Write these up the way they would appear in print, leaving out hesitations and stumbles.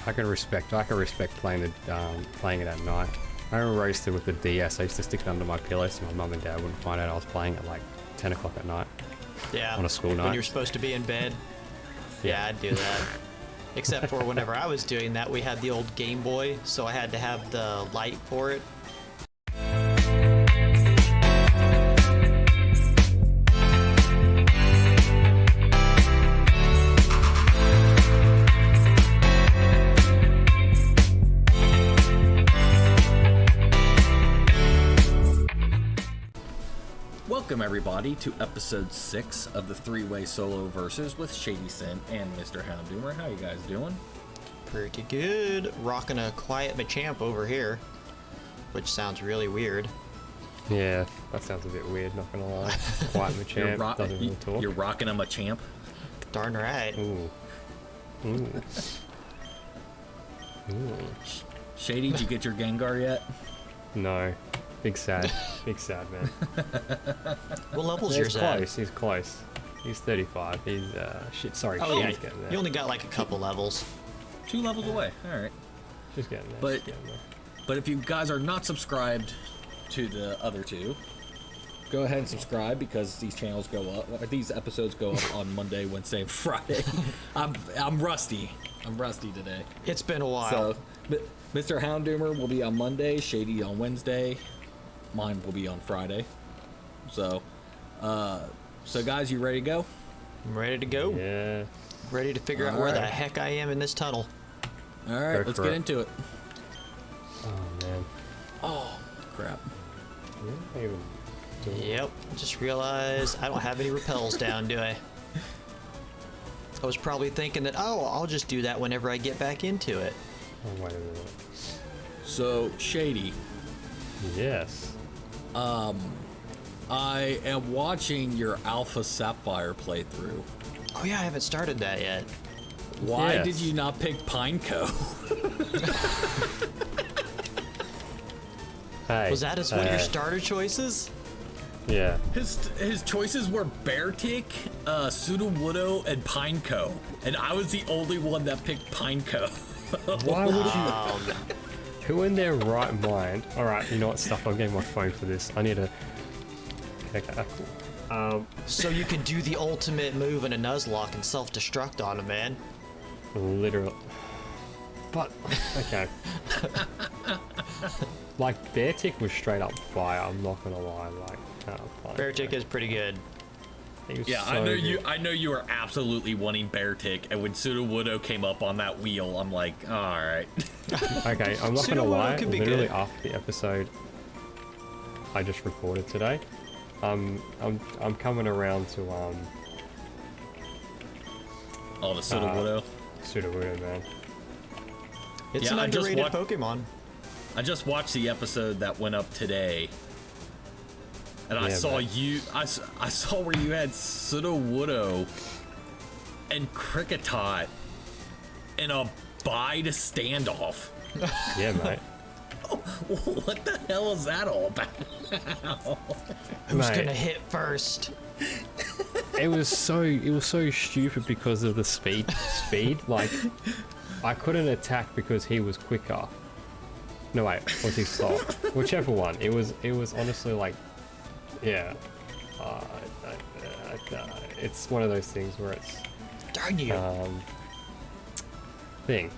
I can respect playing it at night. I remember I used to with the DS. I used to stick it under my pillow so my mum and dad wouldn't find out I was playing at like 10 o'clock at night. Yeah. On a school night. When you're supposed to be in bed. Yeah, I'd do that. Except for whenever I was doing that, we had the old Game Boy, so I had to have the light for it. Welcome everybody to episode 6 of the 3-way solo versus with ShadySyn and Misterhoundoomer. How you guys doing? Pretty good. Rocking a quiet Machamp over here, which sounds really weird. Yeah, that sounds a bit weird, not gonna lie. Quiet Machamp, doesn't really talk. You're rocking a Machamp? Darn right. Ooh. Ooh. Ooh. Shady, did you get your Gengar yet? No. Big sad man. What level's He's yours at? close, he's close. He's 35. He's shit, sorry, Oh yeah, he's getting there. you only got like a couple levels. 2 levels away, alright. Just getting there. But, but if you guys are not subscribed to the other 2, go ahead and subscribe because these channels go up, or these episodes go up on Monday, Wednesday, and Friday. I'm rusty. I'm rusty today. It's been a while. So, Mr. Houndoomer will be on Monday, Shady on Wednesday. Mine will be on Friday. So guys, you ready to go? I'm ready to go. Yeah. Ready to figure out where the heck I am in this tunnel. All right, let's get into it. Oh man. Oh, crap. Yep, just realized I don't have any repels down, do I? I was probably thinking that, oh, I'll just do that whenever I get back into it. Oh, wait a minute. So, Shady. Yes. I am watching your Alpha Sapphire playthrough. Oh yeah, I haven't started that yet. Why Yes. did you not pick Pineco? Hey. Was that as one of your starter choices? Yeah. His choices were Beartick, Sudowoodo, and Pineco, and I was the only one that picked Pineco. Why would you? Who in their right mind? All right, you know what? Stuff. I'm getting my phone for this. I need to. Okay, cool. So you can do the ultimate move in a Nuzlocke and self-destruct on him, man. Literal. But okay. Like Beartick was straight up fire. I'm not gonna lie. Like, Beartick is pretty good. Yeah, so I know good. you. I know you were absolutely wanting Beartick, and when Sudowoodo came up on that wheel, I'm like, all right. Okay, I'm not gonna Sudowoodo lie. could be Literally good. after the episode I just recorded today, I'm coming around to Oh, the Sudowoodo. Sudowoodo, man. It's Yeah, an I just underrated wa- Pokemon. I just watched the episode that went up today, and I Yeah, saw man. you. I saw where you had Sudowoodo and Kricketot in a bide standoff. Yeah, mate. What the hell is that all about? Who's Mate. gonna hit first? It was so stupid because of the speed. Like, I couldn't attack because he was quicker. No wait, was he slow? Whichever one. It was honestly like, yeah. It's one of those things where it's Darn you! thing.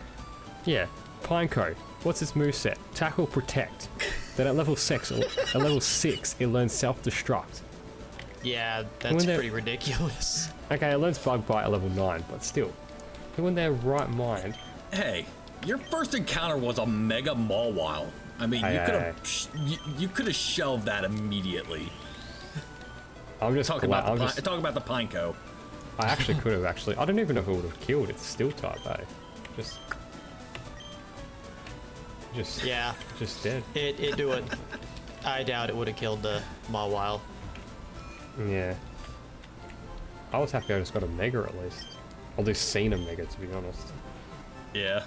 Yeah, Pineco. What's its moveset? Tackle, protect. Then at level 6, it learns self-destruct. Yeah, when that's they're- pretty ridiculous. Okay, it learns bug bite at level 9, but still, who in their right mind? Hey, your first encounter was a Mega Mawile. I mean, Hey, you could hey, have you could have shelved that immediately. I'm just Talk glad. about talk about the Pineco. I actually could have actually. I don't even know if it would have killed. It's steel type, eh? Just Yeah, dead. it do it. I doubt it would have killed the Mawile. Yeah. I was happy I just got a Mega at least. I'll just seen a Mega to be honest. Yeah.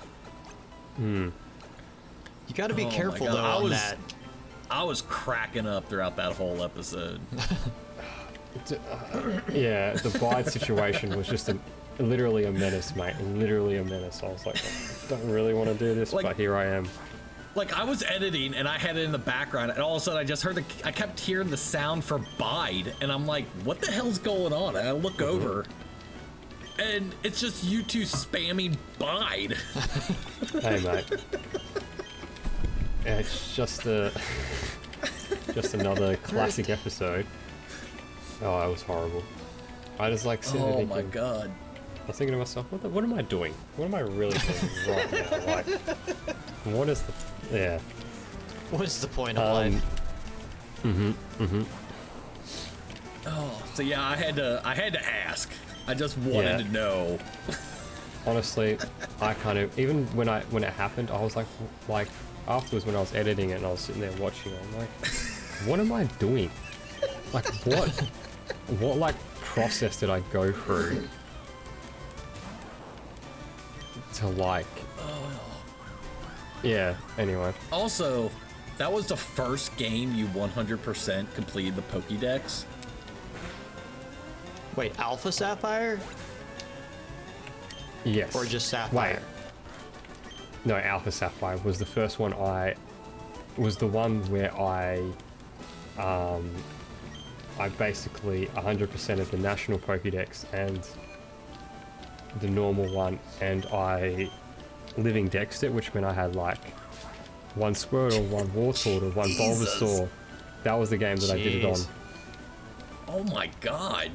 You got to be Oh my careful God, though on that. I was cracking up throughout that whole episode. Yeah, the bide situation was just literally a menace, mate. Literally a menace. I was like, don't really want to do this, Like- but here I am. Like, I was editing and I had it in the background, and all of a sudden I just heard I kept hearing the sound for bide, and I'm like, what the hell's going on? And I look over, and it's just you two spamming bide. Hey, mate. Yeah, it's just just another classic episode. Oh, it was horrible. I just like sitting there Oh thinking, my god. I was thinking to myself, what am I doing? What am I really doing right now? Like, what is the... Yeah. What is the point of life? Oh, so yeah, I had to ask. I just wanted to know. Honestly, I kind of... Even when it happened, I was like afterwards when I was editing it and I was sitting there watching it, I'm like, what am I doing? Like, what like process did I go through to like... Yeah, anyway. Also, that was the first game you 100% completed the Pokédex. Wait, Alpha Sapphire? Yes. Or just Sapphire? Wait. No, Alpha Sapphire was the first one was the one where I basically 100% of the national Pokédex and the normal one, and I living dexed it, which meant I had like one Squirtle, one Wartortle, or one Bulbasaur. That was the game that I did it on. Oh my god.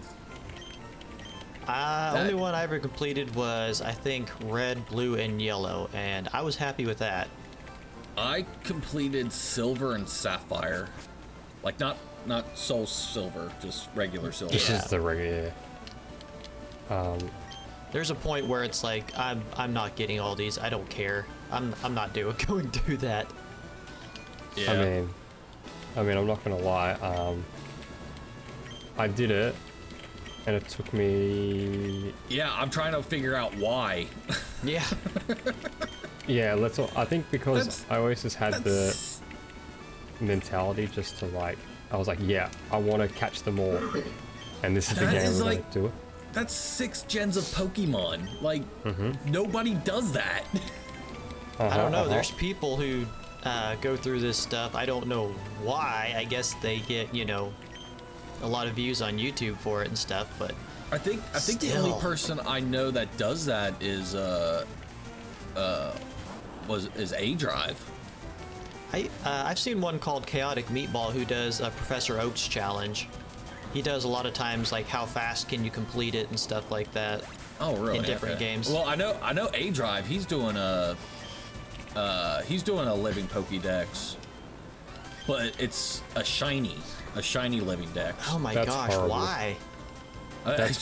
Only one I ever completed was, I think, red, blue, and yellow, and I was happy with that. I completed Silver and Sapphire. Like, not Soul Silver, just regular Silver. This is the regular. There's a point where it's like, I'm not getting all these. I don't care. I'm not going through that. Yeah. I mean, I'm not gonna lie. I did it, and it took me. Yeah, I'm trying to figure out why. Yeah. Yeah, I think because I always just had the mentality just to like. I was like, yeah, I want to catch them all, and this is the That game is where like- I do it. That's 6 gens of Pokemon. Like, nobody does that. I don't know. There's people who go through this stuff. I don't know why. I guess they get, a lot of views on YouTube for it and stuff, but I think the Still. only person I know that does that is A-Drive. I've seen one called Chaotic Meatball who does a Professor Oak's challenge. He does a lot of times like how fast can you complete it and stuff like that. Oh, really? In different games. Well, I know A-Drive. He's doing a living Pokédex, but it's a shiny living dex. Oh my That's gosh, horrible. why?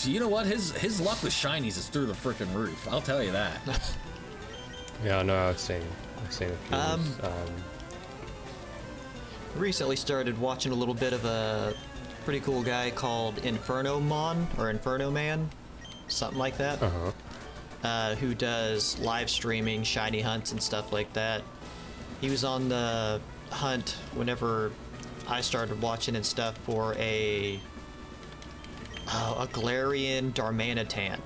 You know what? His luck with shinies is through the freaking roof. I'll tell you that. Yeah, I know. I've seen a few. Recently started watching a little bit of a pretty cool guy called Inferno Man, something like that. Who does live streaming shiny hunts and stuff like that. He was on the hunt whenever I started watching and stuff for a Galarian Darmanitan.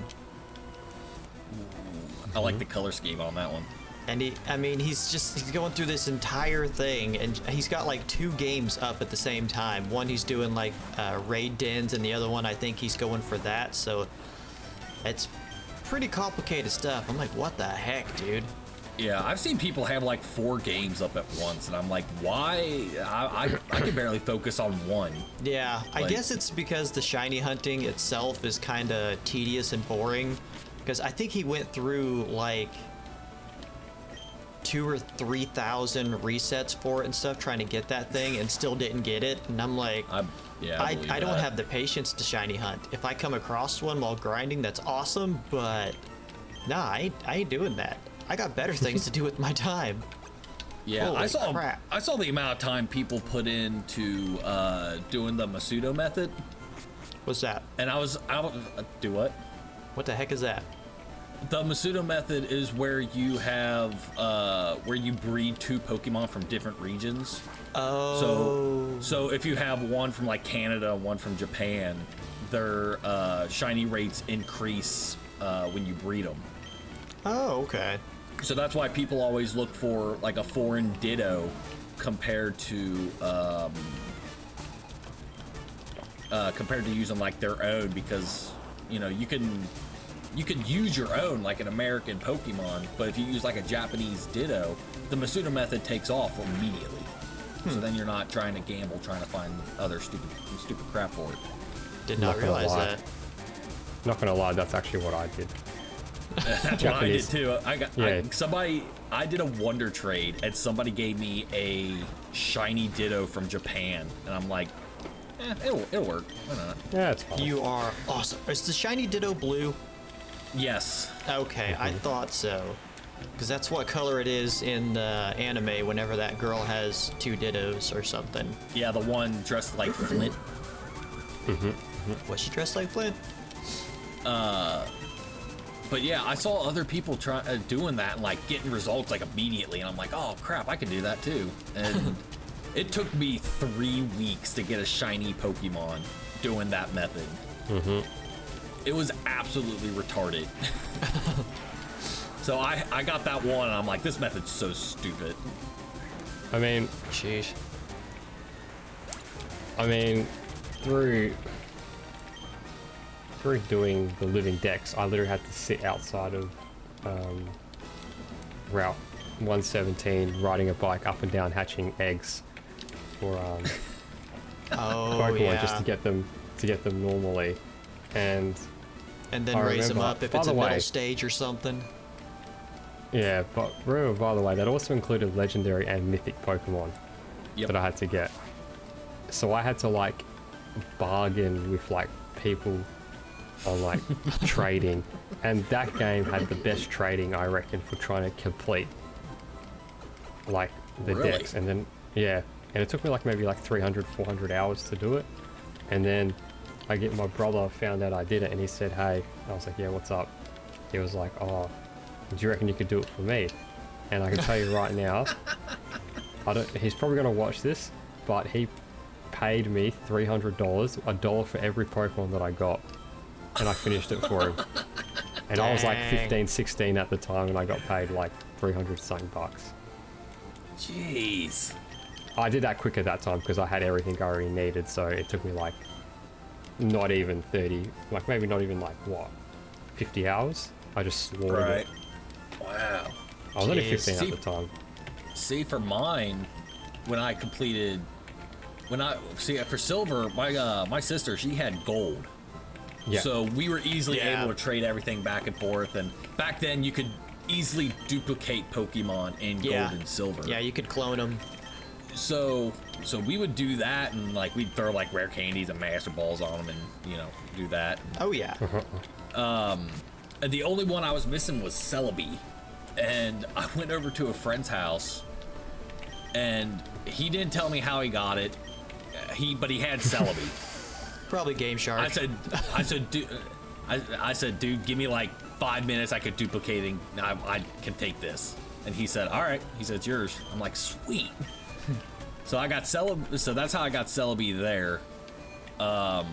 I like the color scheme on that one. And he's going through this entire thing, and he's got like 2 games up at the same time. One he's doing like raid dens, and the other one I think he's going for that. So it's pretty complicated stuff. I'm like, what the heck, dude? Yeah, I've seen people have like 4 games up at once, and I'm like, why? I can barely focus on one. Yeah, I Like- guess it's because the shiny hunting itself is kind of tedious and boring. Because I think he went through like 2,000 or 3,000 resets for it and stuff trying to get that thing, and still didn't get it. And I'm like, I believe I don't that. have the patience to shiny hunt. If I come across one while grinding, that's awesome, but nah, I ain't doing that. I got better things to do with my time. Yeah, Holy I saw crap. I saw the amount of time people put into doing the Masudo method, What's that? and I do what? What the heck is that? The Masudo method is where you have where you breed 2 Pokemon from different regions. Oh. So if you have one from like Canada, one from Japan, their shiny rates increase when you breed them. Oh, okay. So that's why people always look for like a foreign ditto compared to using like their own, because you know you can use your own like an American Pokemon, but if you use like a Japanese ditto, the Ma2d2 method takes off immediately. So then you're not trying to gamble, trying to find other stupid crap for it. Did not realize that. Not gonna lie, that's actually what I did. That's what I did too. I did a wonder trade, and somebody gave me a shiny ditto from Japan, and I'm like, it'll work. Why not? Yeah, it's fine. You are awesome. Is the shiny ditto blue? Yes. Okay, I thought so. Because that's what color it is in the anime whenever that girl has 2 dittos or something. Yeah, the one dressed like Flint. Was she dressed like Flint? But yeah, I saw other people doing that and like getting results like immediately, and I'm like, oh crap, I can do that too. And it took me 3 weeks to get a shiny Pokemon doing that method. It was absolutely retarded. So I got that one, and I'm like, this method's so stupid. I mean, Sheesh. through doing the living decks, I literally had to sit outside of Route 117, riding a bike up and down, hatching eggs for Pokemon, just to get them normally, and then raise them up if it's a middle stage or something. Yeah, but remember, by the way, that also included legendary and mythic Pokemon that I had to get. So I had to like bargain with like people on like trading, and that game had the best trading, I reckon, for trying to complete like the decks. And then and it took me like maybe like 300-400 hours to do it, and then my brother found out I did it, and he said, hey, I was like, yeah, what's up? He was like, oh, do you reckon you could do it for me? And I can tell you right now, he's probably gonna watch this, but he paid me $300, $1 for every Pokemon that I got, and I finished it for him. And I was like 15, 16 at the time, and I got paid like 300 something bucks. Jeez. I did that quick at that time because I had everything I already needed, so it took me like not even 30, like maybe not even like what, 50 hours? I just slaughtered it. Wow. I was only 15 at the time. See, for mine, for silver, my sister, she had gold. Yeah. So we were easily able to trade everything back and forth, and back then you could easily duplicate Pokemon in gold and silver. Yeah, you could clone them. So we would do that, and like we'd throw like rare candies and master balls on them, and do that. Oh yeah. And the only one I was missing was Celebi, and I went over to a friend's house, and he didn't tell me how he got it. But he had Celebi. Probably Game Shark. I said, dude, give me like 5 minutes. I could duplicate it. I can take this. And he said, all right. He said, it's yours. I'm like, sweet. So I got Celebi. So that's how I got Celebi there. And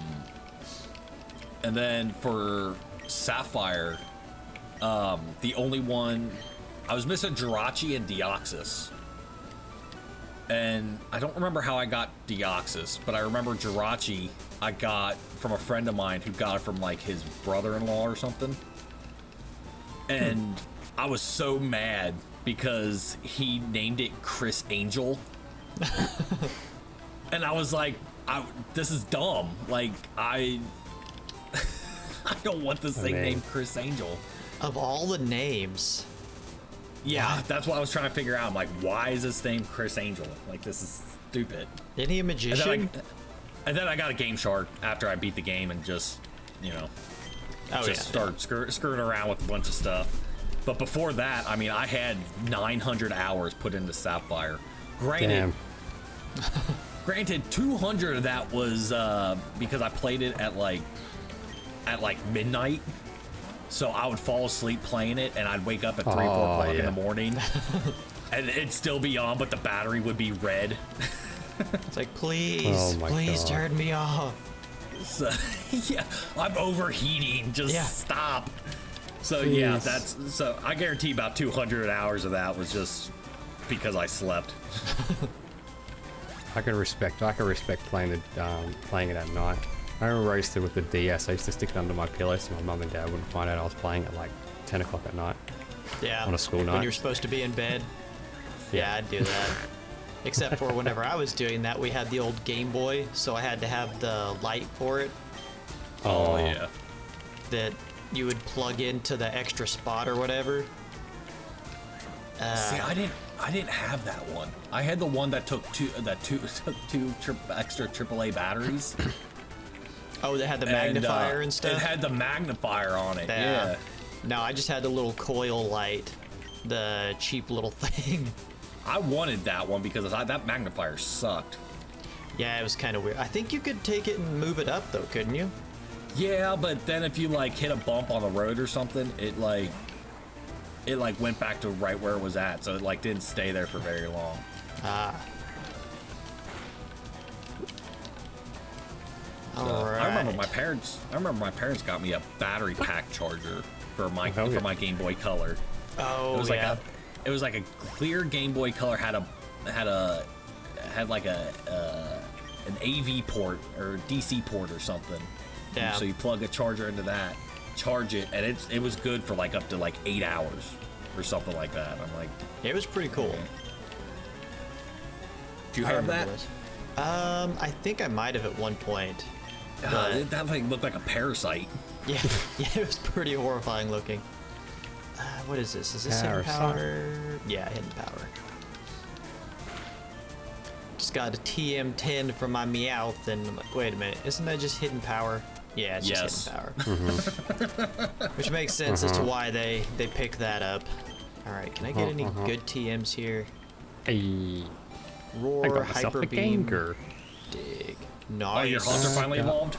then for Sapphire, the only one I was missing Jirachi and Deoxys. And I don't remember how I got Deoxys, but I remember Jirachi I got from a friend of mine who got it from like his brother-in-law or something. And I was so mad because he named it Chris Angel. And I was like, this is dumb. Like, I don't want this thing named Chris Angel. Of all the names. Yeah, that's what I was trying to figure out. I'm like, why is this name Chris Angel? Like, this is stupid. Isn't he a magician? And then I got a Game Shark after I beat the game and just, start screwing around with a bunch of stuff. But before that, I mean, I had 900 hours put into Sapphire. Granted, 200 of that was because I played it at like midnight. So I would fall asleep playing it, and I'd wake up at 3 or 4 o'clock in the morning, and it'd still be on, but the battery would be red. It's like, please turn me off. So, yeah, I'm overheating. Just stop. So yeah, Jeez. so I guarantee about 200 hours of that was just because I slept. I can respect playing it at night. I remember I used to with the DS. I used to stick it under my pillow so my mum and dad wouldn't find out I was playing at like 10 o'clock at night. Yeah. On a school night. When you're supposed to be in bed. Yeah, I'd do that. Except for whenever I was doing that, we had the old Game Boy, so I had to have the light for it Oh yeah. that you would plug into the extra spot or whatever. See, I didn't have that one. I had the one that took two extra AAA batteries. Oh, they had the magnifier and stuff? It had the magnifier on it. Yeah. No, I just had the little coil light, the cheap little thing. I wanted that one because that magnifier sucked. Yeah, it was kind of weird. I think you could take it and move it up though, couldn't you? Yeah, but then if you like hit a bump on the road or something, it like went back to right where it was at, so it like didn't stay there for very long. Ah. So, Alright. I remember my parents got me a battery pack charger for my Game Boy Color. Oh, It was yeah. like it was like a clear Game Boy Color had like an AV port or DC port or something. Yeah. So you plug a charger into that, charge it, and it was good for like up to like 8 hours or something like that. I'm like, It was pretty cool. do you I have remember that? this. I think I might have at one point. But That like looked like a parasite. yeah, yeah, it was pretty horrifying looking. What is this? Is this hidden Parasite. power? Yeah, hidden power. Just got a TM10 from my Meowth, and I'm like, wait a minute, isn't that just hidden power? Yeah, it's just hidden power. Which makes sense as to why they picked that up. All right, can I get any good TMs here? Hey, I Roar, got myself Hyper a Beam, Gengar. Dig. Oh, your Nice. hunter finally Yeah. evolved?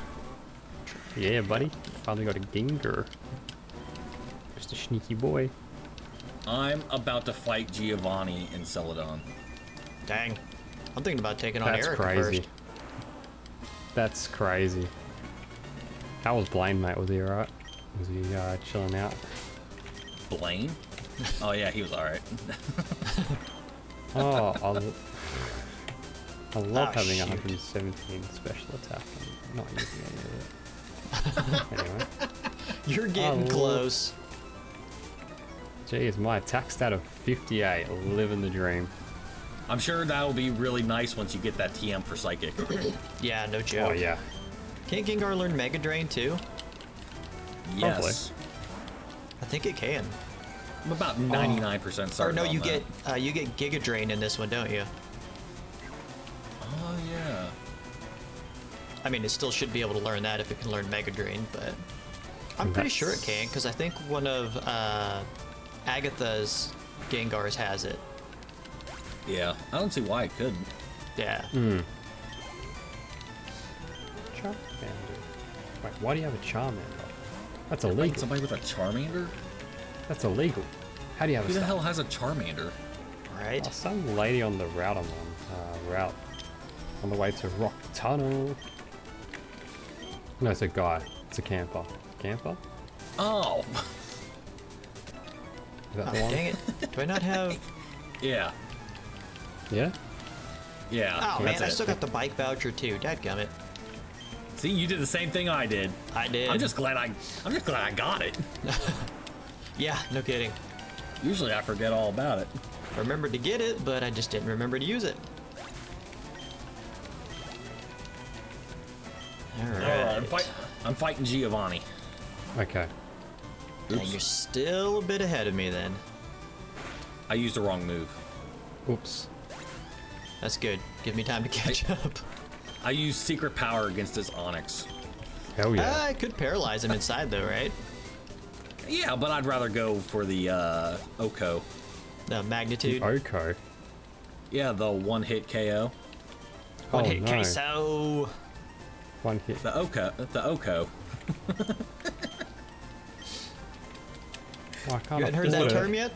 Yeah, buddy. Finally got a Gengar. Just a sneaky boy. I'm about to fight Giovanni in Celadon. Dang. I'm thinking about taking on That's Erica crazy. first. That's crazy. How was Blaine, mate? Was he alright? Was he chilling out? Blaine? Oh yeah, he was alright. Oh, I love Ah, having shoot. 117 special attack. I'm not using any of it. Anyway. You're getting Oh, close. Geez, my attack stat of 58. Living the dream. I'm sure that'll be really nice once you get that TM for Psychic. Yeah, no joke. Oh, yeah. Can't Gengar learn Mega Drain too? Yes. I think it can. I'm about 99% Or certain. no, on you that. get Giga Drain in this one, don't you? Oh yeah. I mean, it still should be able to learn that if it can learn Mega Drain, but I'm pretty sure it can because I think one of Agatha's Gengars has it. Yeah. I don't see why it couldn't. Yeah. Charmander. Wait, why do you have a Charmander? That's Fight illegal. somebody with a Charmander? That's illegal. How do you have Who a the star? hell has a Charmander? Right. Oh, some lady on the route I'm on. Route. On the way to Rock Tunnel. No, it's a guy. It's a camper. Camper? Oh. Is that Oh, the one? dang it. Do I not have... Yeah. Yeah? Yeah. Oh, man, that's I it. still got the bike voucher too. Dadgummit. See, you did the same thing I did. I did. I'm just glad I got it. Yeah, no kidding. Usually I forget all about it. I remembered to get it, but I just didn't remember to use it. Alright. I'm fighting Giovanni. Okay. And you're still a bit ahead of me then. I used the wrong move. Oops. That's good. Give me time to catch up. I used secret power against his Onyx. Hell yeah. I could paralyze him inside though, right? Yeah, but I'd rather go for the Oko. The magnitude. Oko. Yeah, the one-hit KO. One Oh, hit no. queso. One hit. The Oko. Oh, I can't You hadn't heard that afford it. term yet?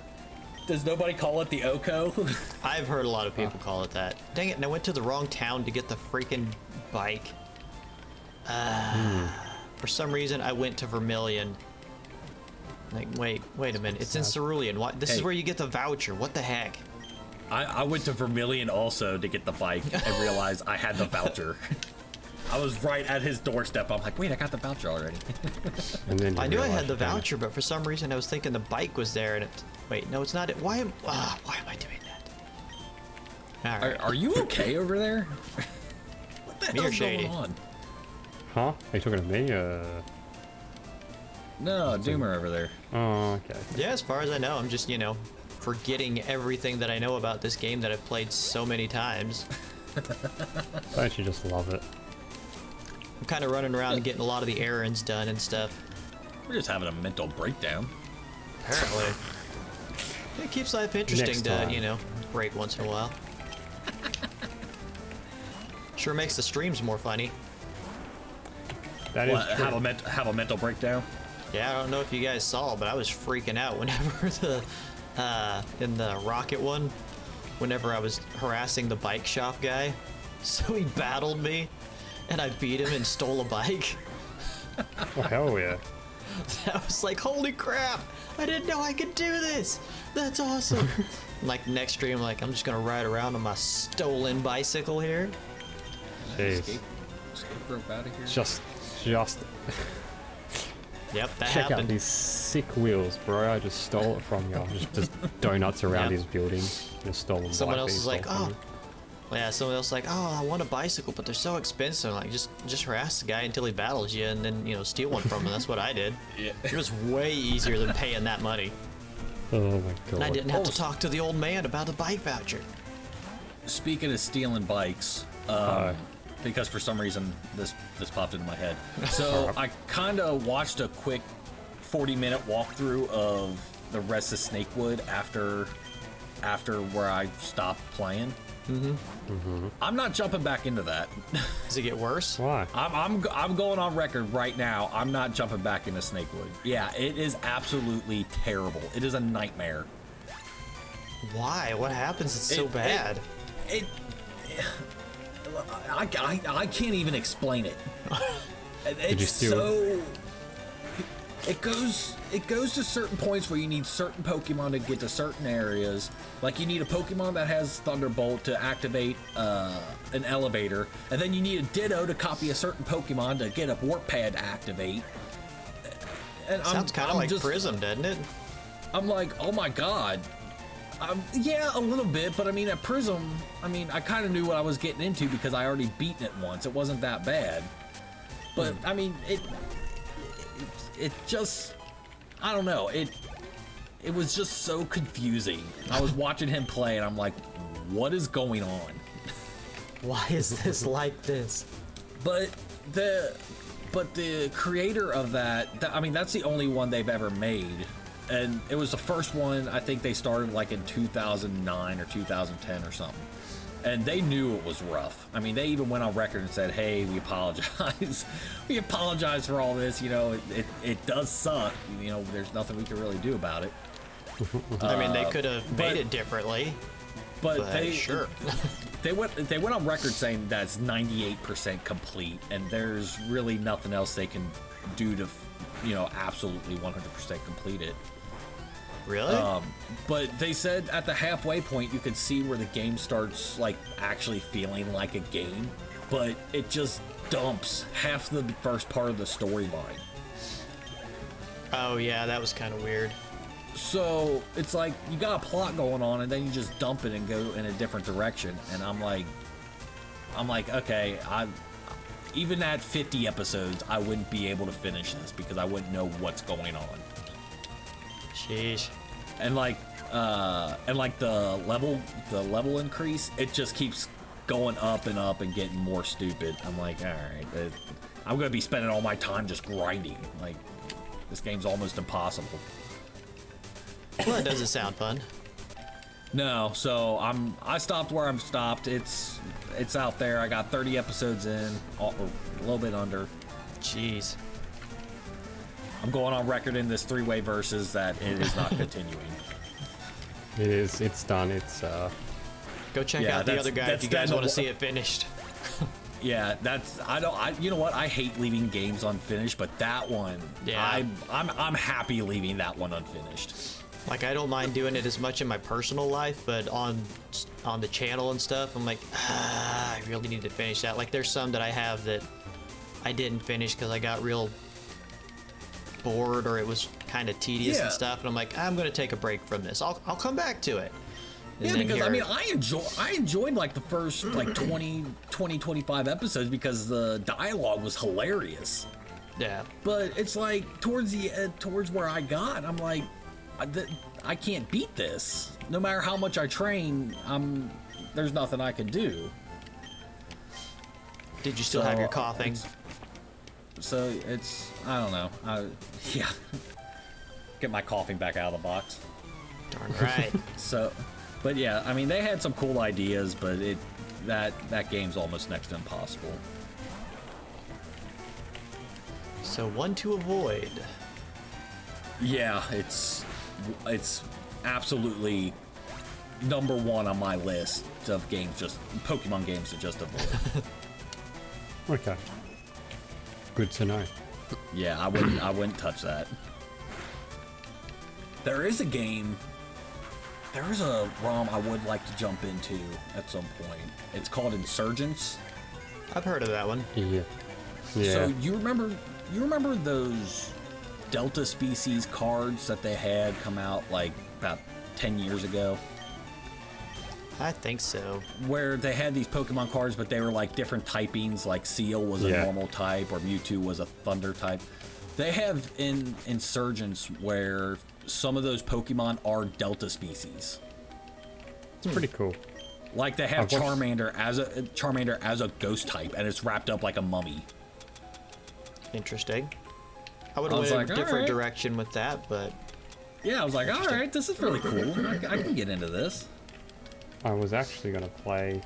Does nobody call it the Oko? I've heard a lot of people call it that. Dang it, and I went to the wrong town to get the freaking bike. For some reason, I went to Vermilion. Like, wait a minute. It's in Cerulean. What? This is Hey. where you get the voucher. What the heck? I went to Vermilion also to get the bike and realized I had the voucher. I was right at his doorstep. I'm like, wait, I got the voucher already. And then I knew I had the damn it. voucher, but for some reason I was thinking the bike was there, and wait, no, it's not. Why am I doing that? All right. Are you okay over there? What the Me or hell's Shady? going on? Huh? Are you talking to me? No, Doomer over there. Oh, okay. Yeah, as far as I know, I'm just, forgetting everything that I know about this game that I've played so many times. Don't you just love it? I'm kind of running around and getting a lot of the errands done and stuff. We're just having a mental breakdown. Apparently. It keeps life interesting Next to, time. break once in a while. Sure makes the streams more funny. That is What, true. have a mental breakdown? Yeah, I don't know if you guys saw, but I was freaking out whenever in the rocket one, whenever I was harassing the bike shop guy. So he battled me, and I beat him and stole a bike. Oh, hell yeah. I was like, holy crap, I didn't know I could do this. That's awesome. Like next stream, I'm just gonna ride around on my stolen bicycle here. Jeez. Escape rope out of here. Just Yep, that check out happened. these sick wheels, bro. I just stole it from you. Just donuts around Yep. his building. Just stolen. Someone bike else that he is like, stole from oh. you. Yeah, someone else is like, oh, I want a bicycle, but they're so expensive. Like, just harass the guy until he battles you, and then steal one from him. That's what I did. Yeah. It was way easier than paying that money, Oh my god. and I didn't have to talk to the old man about the bike voucher. Speaking of stealing bikes, because for some reason this popped into my head. So I kind of watched a quick 40-minute walkthrough of the rest of Snakewood after where I stopped playing. I'm not jumping back into that. Does it get worse? Why? I'm going on record right now. I'm not jumping back into Snakewood. Yeah, it is absolutely terrible. It is a nightmare. Why? What happens? It's so bad. I can't even explain it. Did you It's steal so. It goes to certain points where you need certain Pokemon to get to certain areas. Like you need a Pokemon that has Thunderbolt to activate an elevator, and then you need a Ditto to copy a certain Pokemon to get a Warp Pad to activate. And Sounds kind of like Prism, doesn't it? I'm like, oh my god. Yeah, a little bit, but I mean, at Prism, I kind of knew what I was getting into because I already beaten it once. It wasn't that bad. But, I mean, it just, I don't know. It was just so confusing. I was watching him play, and I'm like, what is going on? Why is this like this? But the creator of that, that's the only one they've ever made. And it was the first one, I think they started like in 2009 or 2010 or something. And they knew it was rough. They even went on record and said, hey, we apologize. We apologize for all this. It does suck. There's nothing we can really do about it. They could have made it differently. But they sure. they went on record saying that's 98% complete, and there's really nothing else they can do to, absolutely 100% complete it. Really? But they said at the halfway point you could see where the game starts actually feeling like a game, but it just dumps half the first part of the storyline. Oh yeah, that was kind of weird. So it's like you got a plot going on, and then you just dump it and go in a different direction. And I'm like, okay, even at 50 episodes, I wouldn't be able to finish this because I wouldn't know what's going on. Sheesh. And the level increase, it just keeps going up and up and getting more stupid. I'm like, all right, I'm gonna be spending all my time just grinding. Like, this game's almost impossible. Well, that doesn't sound fun. No, so I stopped where I'm stopped. It's out there. I got 30 episodes in, a little bit under. Jeez. I'm going on record in this three-way versus that it is not continuing. It is. It's done. It's Go check Yeah, out the that's- other guy if that's you guys dead. want to see it finished. Yeah, you know what? I hate leaving games unfinished, but that one, Yeah. I'm happy leaving that one unfinished. Like, I don't mind doing it as much in my personal life, but on the channel and stuff, I'm like, I really need to finish that. Like, there's some that I have that I didn't finish because I got real bored or it was kind of tedious and stuff, and I'm like, I'm gonna take a break from this. I'll come back to it. And Yeah, then because here- I mean, I enjoyed like the first like 25 episodes because the dialogue was hilarious. yeah, But it's like towards where I got, I'm like, I can't beat this. No matter how much I train, there's nothing I can do. did you still have your coughing? So it's, I don't know. Yeah. Get my coughing back out of the box. Darn right. So, but yeah, I mean, they had some cool ideas, but that game's almost next to impossible. So one to avoid. Yeah, it's absolutely number one on my list of games, just Pokemon games to just avoid. Okay. Good to know. Yeah, I wouldn't touch that. There is a game. There is a ROM I would like to jump into at some point. It's called Insurgents. I've heard of that one. Yeah. Yeah. So you remember those Delta Species cards that they had come out like about 10 years ago? I think so. Where they had these Pokemon cards, but they were like different typings, like Seal was a normal type or Mewtwo was a Thunder type. They have in Insurgents where some of those Pokemon are Delta Species. It's pretty cool. Like they have I've watched- Charmander as a ghost type, and it's wrapped up like a mummy. Interesting. I would I have was went like, a different alright. direction with that, but Yeah, I was like, all right, this is really cool. I can get into this. I was actually going to play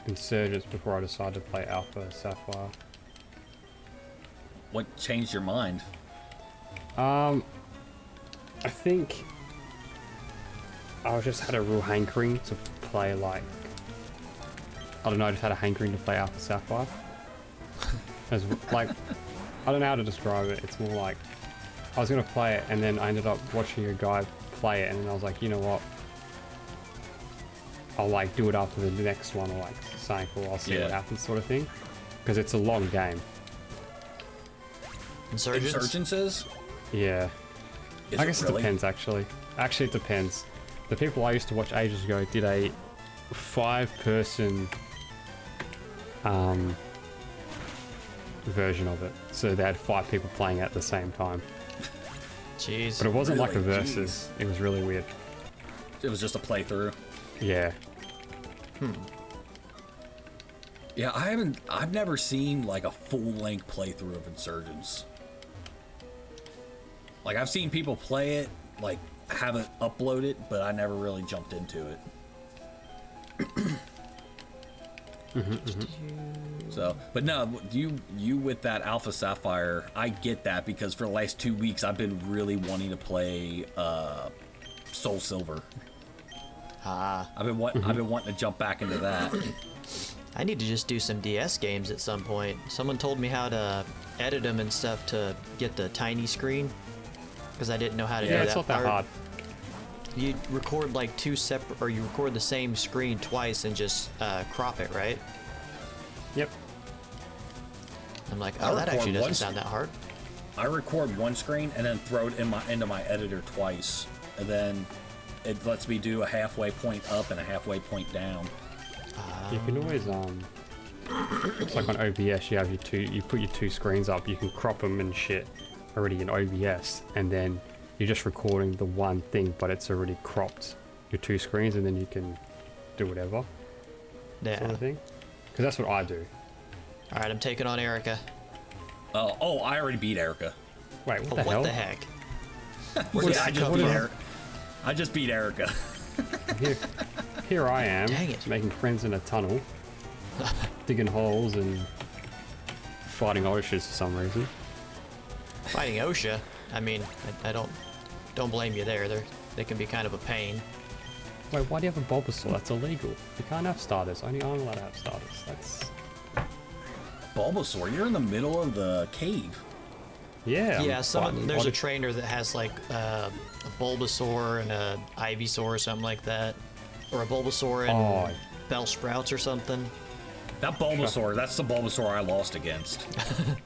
Insurgents before I decided to play Alpha Sapphire. What changed your mind? I think I just had a real hankering to play, like, I don't know, I just had a hankering to play Alpha Sapphire. As, like, I don't know how to describe it. It's more like I was going to play it and then I ended up watching a guy play it and then I was like, you know what? I'll like do it after the next one, or like saying, cool, I'll see what happens, sort of thing. Because it's a long game. Insurgents? Insurgents is? Yeah. Is I guess really? it depends, actually. Actually, it depends. The people I used to watch ages ago did a 5-person version of it. So they had 5 people playing at the same time. Jeez. But it wasn't like a Really? versus. It was really weird. It was just a playthrough. Yeah. Yeah, I've never seen like a full-length playthrough of Insurgents. Like I've seen people play it, like have it uploaded, but I never really jumped into it. So, but no, you with that Alpha Sapphire, I get that because for the last 2 weeks I've been really wanting to play Soul Silver. I've been wanting to jump back into that. I need to just do some DS games at some point. Someone told me how to edit them and stuff to get the tiny screen, because I didn't know how to do Yeah, that. it's not that hard. You record like two separate, or you record the same screen twice and just crop it, right? Yep. I'm like, I oh, that record actually doesn't once. sound that hard. I record one screen and then throw it into my editor twice, and then it lets me do a halfway point up and a halfway point down. You can always it's like on OBS, you have you put your 2 screens up, you can crop them and shit already in OBS, and then you're just recording the one thing, but it's already cropped your 2 screens, and then you can do whatever sort of thing. Because that's what I do. All right, I'm taking on Erica. Oh, I already beat Erica. Wait, what Oh, the hell? what the heck? Yeah, I just beat Erica. Here I am, Dang it. making friends in a tunnel, digging holes and fighting oysters for some reason. Fighting OSHA. I mean, I don't blame you there. They can be kind of a pain. Wait, why do you have a Bulbasaur? That's illegal. You can't have starters. Only I'm allowed to have starters. That's... Bulbasaur, you're in the middle of the cave. Yeah. Yeah, there's a odd- trainer that has like a Bulbasaur and a Ivysaur or something like that, or a Bulbasaur and Bellsprouts or something. That Bulbasaur, that's the Bulbasaur I lost against.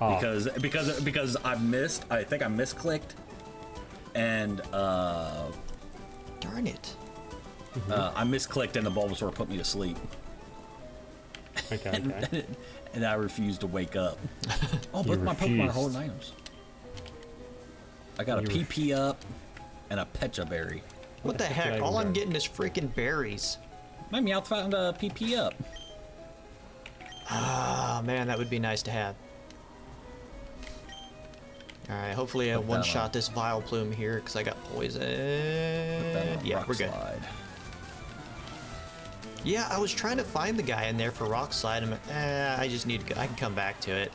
Oh. Because I missed, I think I misclicked, and Darn it. I misclicked and the Bulbasaur put me to sleep. Okay. And I refused to wake up. Oh, You both my Pokemon are refused. holding items. I got a You PP up and a Pecha Berry. What the heck? All I'm getting is freaking berries. My Meowth found a PP up. Ah, man, that would be nice to have. Alright, hopefully I Put that one-shot on. this Vileplume here, because I got poison. Yeah, Rock we're good. Slide. Yeah, I was trying to find the guy in there for Rock Slide. I'm like, I just need to go. I can come back to it.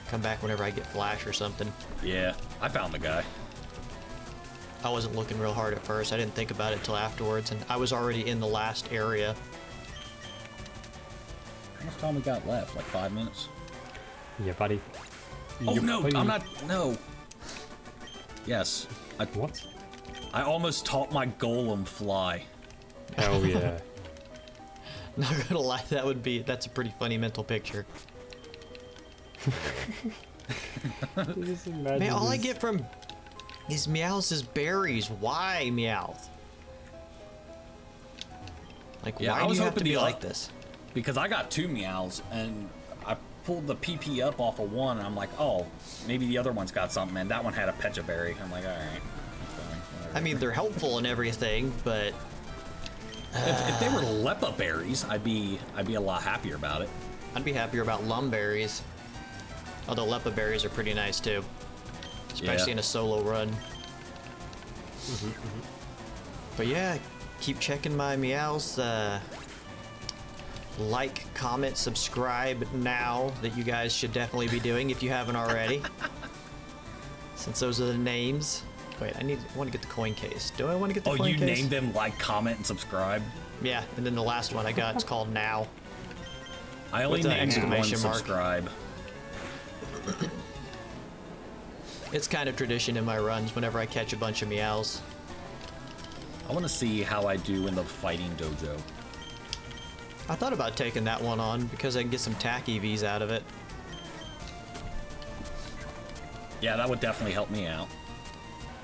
Come back whenever I get Flash or something. Yeah, I found the guy. I wasn't looking real hard at first. I didn't think about it till afterwards, and I was already in the last area. How much time we got left? Like 5 minutes? Yeah, buddy. Oh You're no, putting- I'm not. No. Yes, What? I almost taught my Golem fly. Hell yeah. Not gonna lie, that's a pretty funny mental picture. Just imagine Man, all I this- get from these Meowths is berries. Why, Meowth? Like, Yeah, I why do was you have to hoping be the like oth- this? Because I got 2 Meows and I pulled the PP up off of one and I'm like, oh, maybe the other one's got something, and that one had a Pecha Berry. I'm like, alright, that's fine. Whatever. I mean, they're helpful and everything, but if they were Lepa berries, I'd be a lot happier about it. I'd be happier about Lumberries. Although Lepa berries are pretty nice too, especially Yeah. in a solo run. But yeah, keep checking my meows. Like, comment, subscribe now, that you guys should definitely be doing if you haven't already. Since those are the names. Wait, I want to get the coin case. Do I want to get the Oh, coin you case? named them like, comment, and subscribe? Yeah, and then the last one I got, it's called Now. I only With the named one exclamation mark. subscribe. It's kind of tradition in my runs whenever I catch a bunch of meows. I want to see how I do in the fighting dojo. I thought about taking that one on because I can get some tack EVs out of it. Yeah, that would definitely help me out.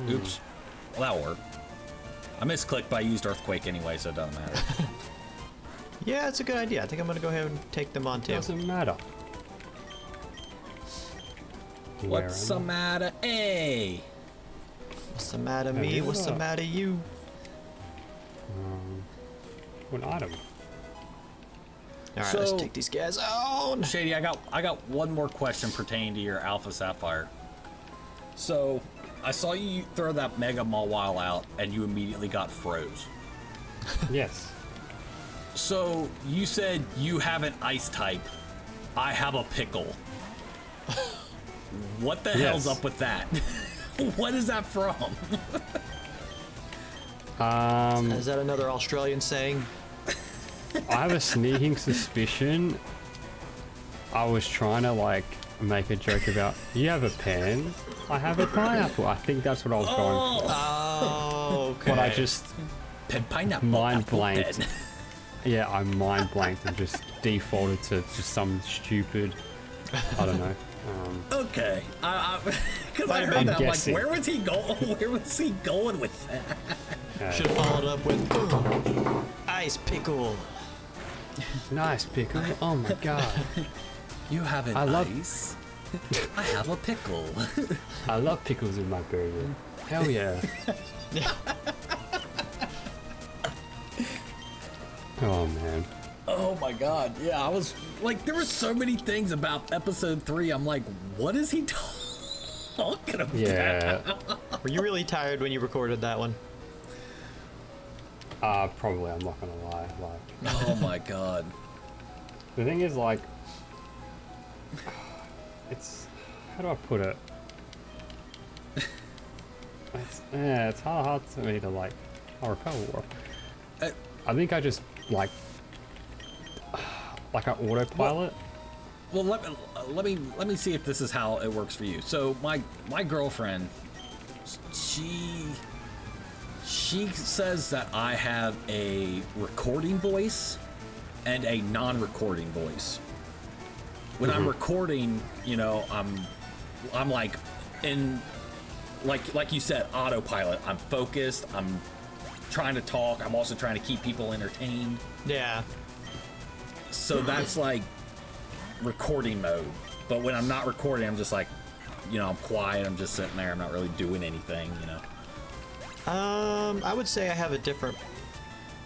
Oops. Well, that'll work. I misclicked, but I used Earthquake anyway, so it doesn't matter. Yeah, it's a good idea. I think I'm gonna go ahead and take them on too. Doesn't matter. What's the matter? Hey! What's the matter me? you What's the look? matter you? What item? Alright, let's So- take these guys on. Shady, I got one more question pertaining to your Alpha Sapphire. So, I saw you throw that Mega Mawile out, and you immediately got froze. Yes. So, you said you have an Ice type. I have a Pickle. What the hell's Yes. up with that? What is that from? Is that another Australian saying? I have a sneaking suspicion. I was trying to like make a joke about you have a pen, I have a pineapple. I think that's what I was going for. Oh, okay. But I just Pineapple. mind apple blanked. pen. Yeah, I mind blanked and just defaulted to just some stupid. I don't know. Okay. Because I heard I'm that, guessing. I'm like, where was he going? Where was he going with that? Should have followed up with ice pickle. Nice pickle. Oh my god. You have an I love- ice. I have a pickle. I love pickles in my burger. Hell yeah. Oh man. Oh my god. Yeah, I was like, there were so many things about episode 3. I'm like, what is he talking about? Yeah. Were you really tired when you recorded that one? Probably. I'm not gonna lie. Like, Oh my god. the thing is, like, it's how do I put it? it's hard for me to like. I'll repel war. I think I just like an autopilot. Well, let me see if this is how it works for you. So my girlfriend, she says that I have a recording voice and a non-recording voice. When I'm recording, you know, I'm like in like you said, autopilot. I'm focused. I'm trying to talk. I'm also trying to keep people entertained. Yeah. So that's like recording mode. But when I'm not recording, I'm just like, you know, I'm quiet. I'm just sitting there. I'm not really doing anything, you know. I would say I have a different,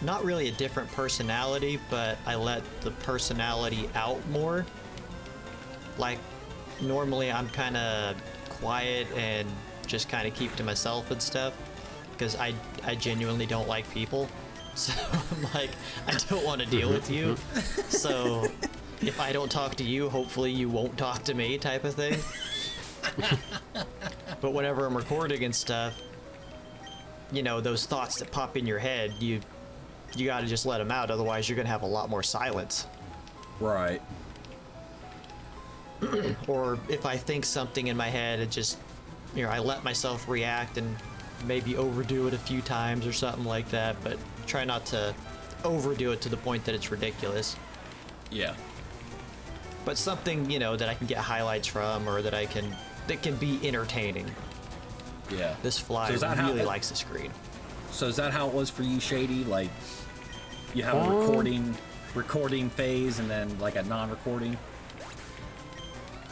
not really a different personality, but I let the personality out more. Like, normally I'm kind of quiet and just kind of keep to myself and stuff, because I genuinely don't like people. So I'm like, I don't want to deal with you. So if I don't talk to you, hopefully you won't talk to me, type of thing. But whenever I'm recording and stuff, you know, those thoughts that pop in your head, you got to just let them out, otherwise you're gonna have a lot more silence. Right. Or if I think something in my head, it just, you know, I let myself react and maybe overdo it a few times or something like that, but try not to overdo it to the point that it's ridiculous. Yeah. But something, you know, that I can get highlights from, or that can be entertaining. Yeah. This fly really likes the screen. So is that how it was for you, Shady? Like, you have a recording phase and then like a non-recording?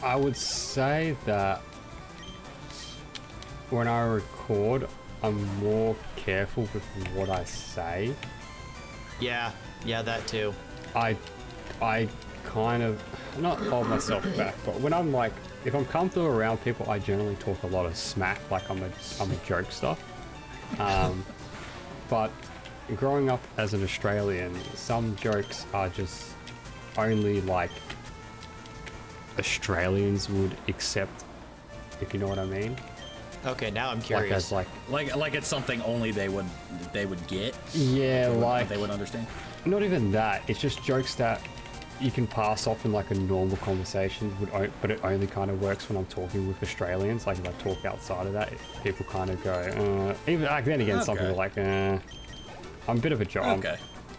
I would say that when I record, I'm more careful with what I say. Yeah, that too. I kind of not hold myself back, but when I'm like, if I'm comfortable around people, I generally talk a lot of smack, like I'm a jokester. But growing up as an Australian, some jokes are just only like Australians would accept, if you know what I mean. Okay, now I'm curious. Like it's something only they would get. Yeah, they would understand. Not even that. It's just jokes that you can pass off in like a normal conversation, but it only kind of works when I'm talking with Australians. Like if I talk outside of that, people kind of go, even like then again, some people are like, I'm a bit of a joke. Okay.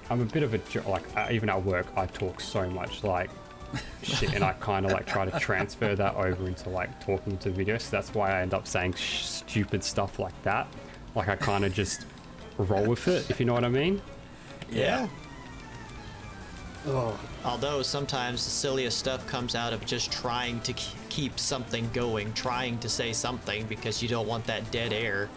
I'm a bit of a joke. Like even at work, I talk so much like shit, and I kind of like try to transfer that over into like talking to videos. So that's why I end up saying stupid stuff like that. Like I kind of just roll with it, if you know what I mean. Yeah. Oh. Although sometimes the silliest stuff comes out of just trying to keep something going, trying to say something because you don't want that dead air.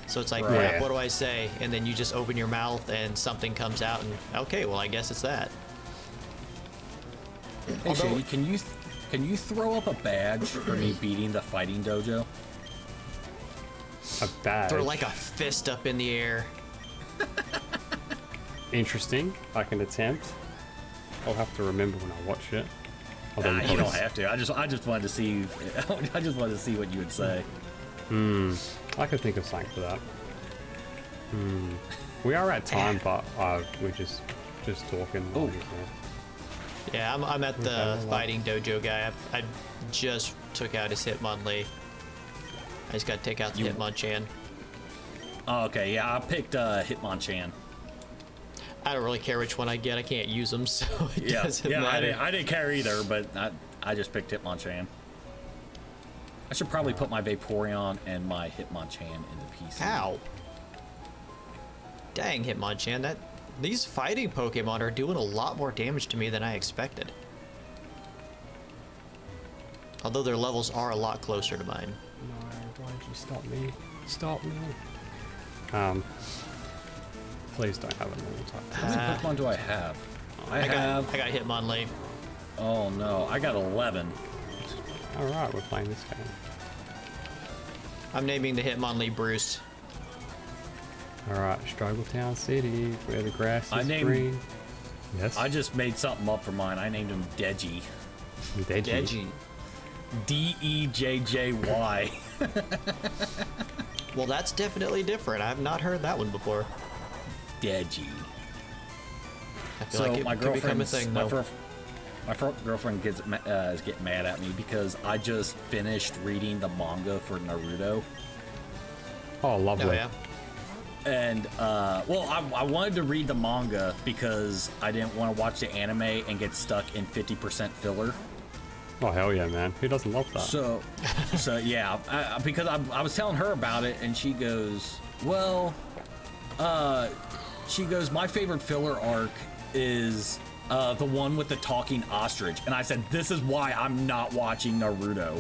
So it's like, crap, what do I say? And then you just open your mouth and something comes out and, okay, well, I guess it's that. Hey, Shady, can you throw up a badge for me beating the fighting dojo? A badge? Throw like a fist up in the air. Interesting. I can attempt. I'll have to remember when I watch it. Nah, you don't have to. I just wanted to see. I just wanted to see what you would say. I could think of something for that. We are at time, but we're just talking. Oh. Yeah, I'm at the fighting dojo guy. I just took out his Hitmonlee. I just got to take out the Hitmonchan. Oh, okay, yeah, I picked Hitmonchan. I don't really care which one I get. I can't use them, so it doesn't matter. I didn't care either, but I just picked Hitmonchan. I should probably put my Vaporeon and my Hitmonchan in the PC. Ow. Dang, Hitmonchan, these fighting Pokemon are doing a lot more damage to me than I expected. Although their levels are a lot closer to mine. No, why did you stop me? Stop me. Please don't have a normal type. How many Pokemon do I have? I got Hitmonlee. Oh no, I got 11. Alright, we're playing this game. I'm naming the Hitmonlee Bruce. Alright, Struggletown City, where the grass is green. Yes? I just made something up for mine. I named him Deji. Deji. D-E-J-J-Y. Well, that's definitely different. I've not heard that one before. Deji. I feel So like it my could become a girlfriend's thing, my, though. my girlfriend is getting mad at me because I just finished reading the manga for Naruto. Oh, lovely. Oh, yeah. And, well, I wanted to read the manga because I didn't want to watch the anime and get stuck in 50% filler. Oh, hell yeah, man. Who doesn't love that? So yeah, because I was telling her about it, and she goes, well, my favorite filler arc is the one with the talking ostrich. And I said, this is why I'm not watching Naruto.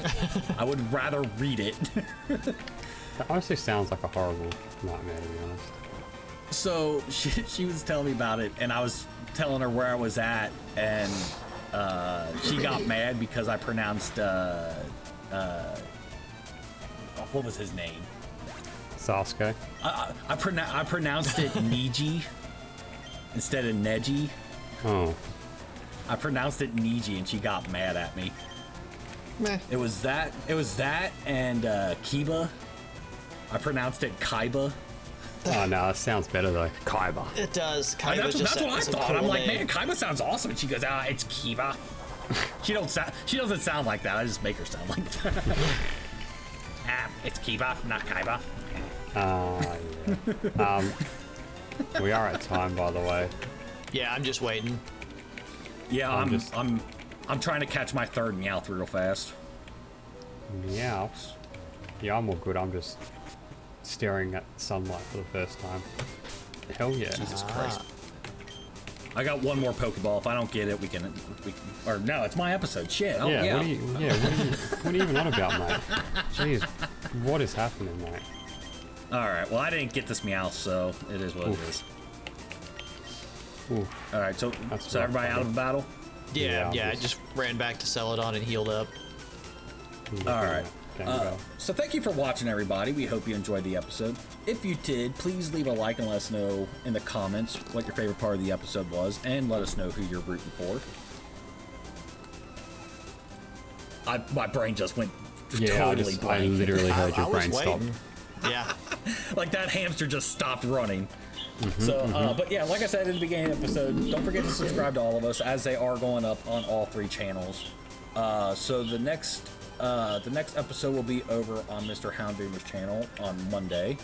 I would rather read it. That honestly sounds like a horrible nightmare, to be honest. So she was telling me about it, and I was telling her where I was at, and she got mad because I pronounced what was his name? Sasuke? I pronounced it Niji instead of Neji. Oh. I pronounced it Niji, and she got mad at me. Meh. It was that and Kiba. I pronounced it Kaiba. Oh, no, it sounds better, though. Kaiba. It does. And Kaiba that's what I sounds a thought. cool I'm like, name. man, Kaiba sounds awesome. And she goes, it's Kiba. She doesn't sound like that. I just make her sound like that. It's Kiba, not Kaiba. Yeah. We are at time, by the way. Yeah, I'm just waiting. Yeah, I'm trying to catch my third Meowth real fast. Meows. Yeah, I'm all good. I'm just staring at sunlight for the first time. Hell yeah. Jesus Christ. I got one more Pokeball. If I don't get it, we can or no, it's my episode. Shit. Oh, Yeah, what are you even on about, mate? Jeez, what is happening, mate? All right. Well, I didn't get this Meowth, so it is what it is. Oof. All right. So That's so rough, everybody out of the battle. Yeah, Yeah, I just ran back to Celadon and healed up. All right. Go. So thank you for watching, everybody. We hope you enjoyed the episode. If you did, please leave a like and let us know in the comments what your favorite part of the episode was, and let us know who you're rooting for. My brain just went totally I blank. literally heard your I was brain stop. waiting. Yeah. Like that hamster just stopped running. But yeah, like I said in the beginning of the episode, don't forget to subscribe to all of us, as they are going up on all 3 channels. So the next episode will be over on Misterhoundoomer's channel on Monday.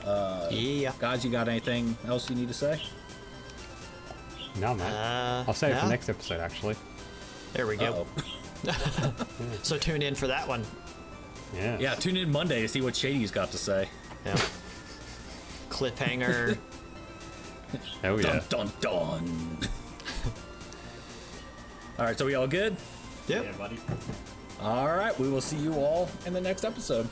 Yeah. Guys, you got anything else you need to say? No, man. I'll save it for next episode, actually. There we go. Uh-oh. So tune in for that one. Yeah. Yeah, tune in Monday to see what Shady's got to say. Yeah. Cliffhanger. Hell yeah. Dun dun dun. All right, so we all good? Yep. buddy. All right, we will see you all in the next episode.